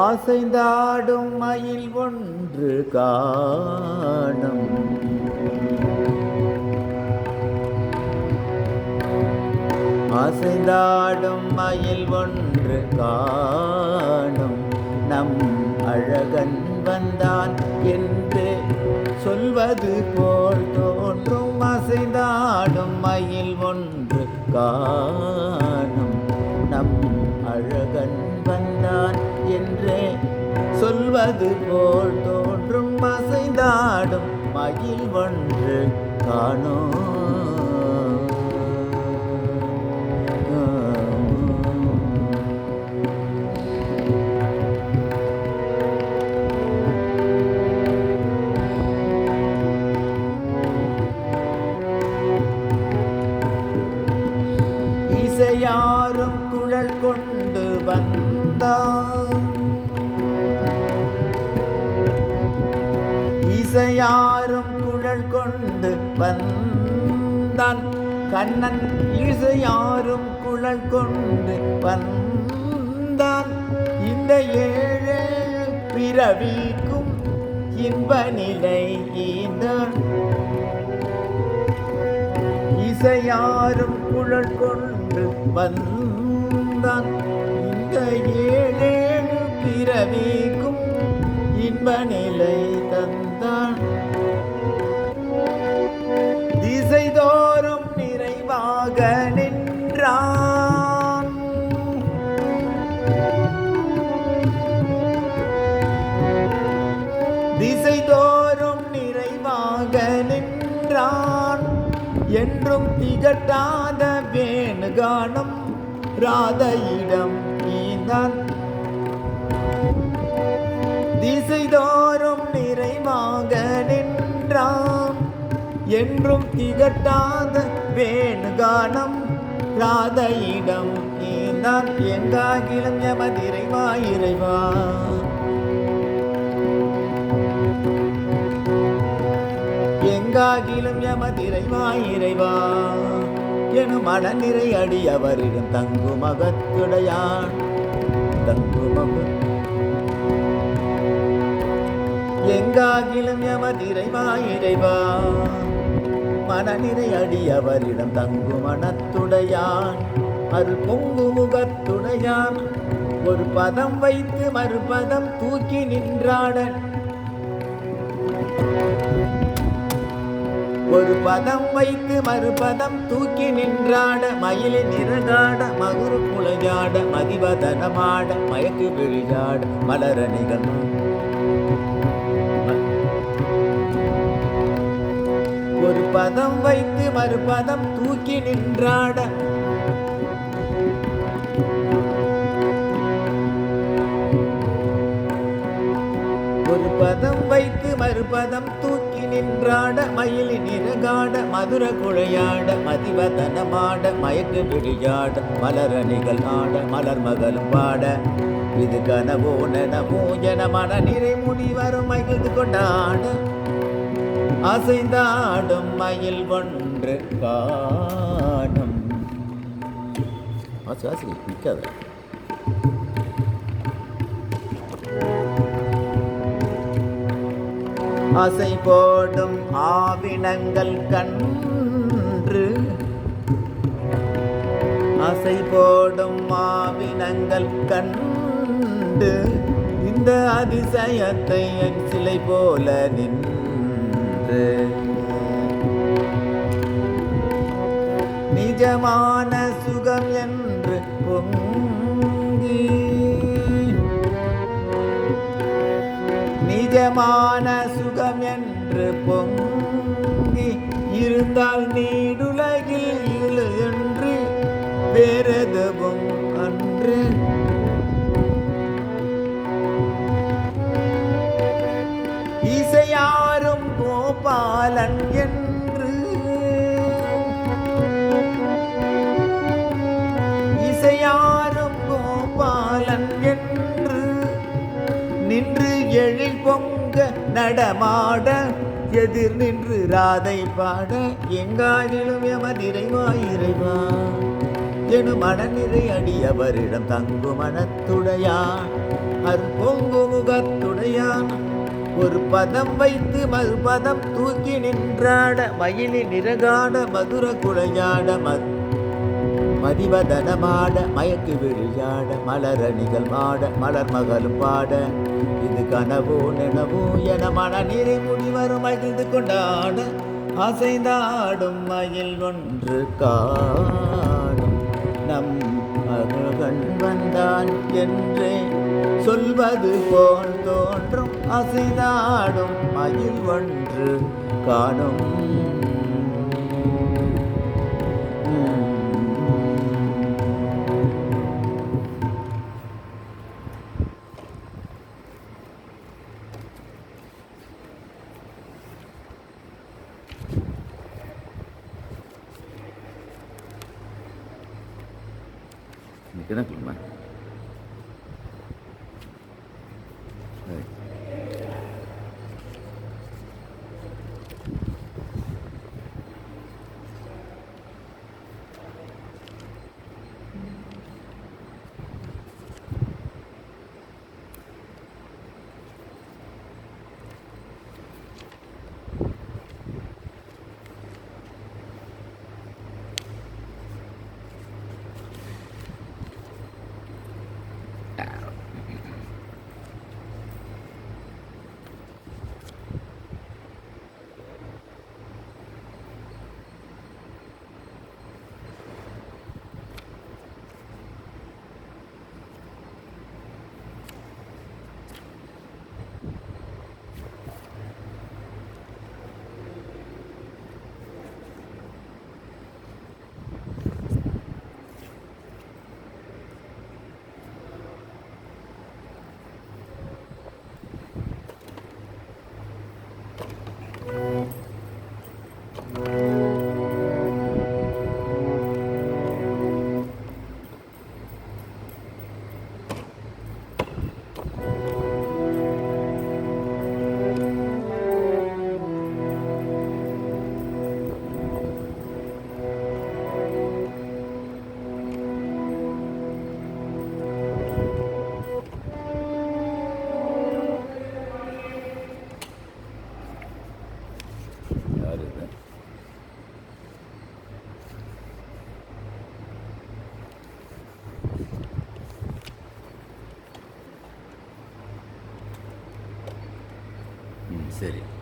அசைந்தாடும் மயில் ஒன்று காணும். அசைந்தாடும் மயில் ஒன்று காணும். நம் அழகன் வந்தான் என்று சொல்வது போல் தோன்றும். அசைந்தாடும் மயில் ஒன்று காணும். நம் அழகன் வந்தான் என்றே சொல்வது போல் தோன்றும். அசைந்தாடும் மயில் ஒன்று காணோம். இசையாரும் குழல் கொண்டு வந்தான். இசையாரும் குழல் கொண்டு வந்தான். கண்ணன் இசையாரும் குழல் கொண்டு வந்தான். இந்த ஏழு பிறவிக்கும் இன்ப நிலை ஈந்தான். இசையாரும் குழல் கொண்டு வந்தான். இந்த ஏழேழு பிறவிக்கும் இன்ப நிலை தந்தான். திசைதோறும் நிறைவாக நின்றான். திசைதோறும் நிறைவாக நின்றான். என்றும் திகட்டாத வேணுகானம் ராதையிடம் ஈந்தான். திசைதோறும் நிறைவாக நின்றான். என்றும் திகட்டாத வேணுகானம் ராதையிடம் ஈந்தான். எங்காகிலும் யமதிரைவா இறைவா, எங்காகிலும் யமதிரைவா இறைவா எனும் மனநிறை அடி அவரிடம் தங்குமகத்துடையான். எங்காகிலும் யமதிரைவா இறைவா மனநிறை அடி அவரிடம் தங்கு மனத்துடையான். அருள் பொங்கு முகத்துடையான். ஒரு பதம் வைத்து மறுபதம் தூக்கி நின்றாட. ஒரு பதம் வைத்து மறுபதம் தூக்கி நின்றாட. மயிலை நிறகாட மகுரு குலையாட. மதிவதனமாட மயக்கு விழியாட மலரணிகள். ஒரு பதம் வைத்து மறுபதம் தூக்கி நின்றாட. ஒரு பதம் வைத்து மறுபதம் தூக்கி நின்றாட. மயிலி நிறகாட மதுர குழையாட. மதிவதனமாட மயக்கு விழியாட மலரணிகள் ஆட. மலர் மகளும் பாட. இது கனவோ நனவோ என மன நிறை முடி வரும் மகிழ்ந்து கொண்டாட. அசைந்தாடும் மயில் ஒன்று காணும். நிற்காத. அசை போடும் ஆவினங்கள் கன்று. அசை போடும் ஆவினங்கள் கண்டு இந்த அதிசயத்தை என் சிலை போல நின்று. நிஜமான சுகம் என்று பொங்கி. நிஜமான சுகம் என்று பொங்கி இருந்தால் நீடுலகில் இழு என்று வேறெதுவும் அன்று. இசையாரும் கோபாலன் என்று. இசையாரும் கோபாலன் என்று நின்று எழில் பொங்க நடமாட. எதிர் நின்று ராதை பாட எங்காயிலும் எமதிரைவா இறைவா எனு மனநிறை அடியவரிடம் தங்கு மனத்துடையான் அற்பொங்கு முகத்துடையான் ஒரு பதம் வைத்து மறுபதம் தூக்கி நின்றாட மயிலி நிறகாட மதுர குழையாட மதிவதனமாட மயக்கு விழியாட மலரணிகள் மாட மலர் மகளும் பாட இது கனவோ நினவோ என மன நிறை முடிவரும் மகிழ்ந்து கொண்டாட அசைந்தாடும் மயில் ஒன்று காணும் நம் மகன் வந்தான் என்றே சொல்வது போல் தோன்றும் அசைந்தாடும் மயில் ஒன்று காணும். Kenapa? சரி.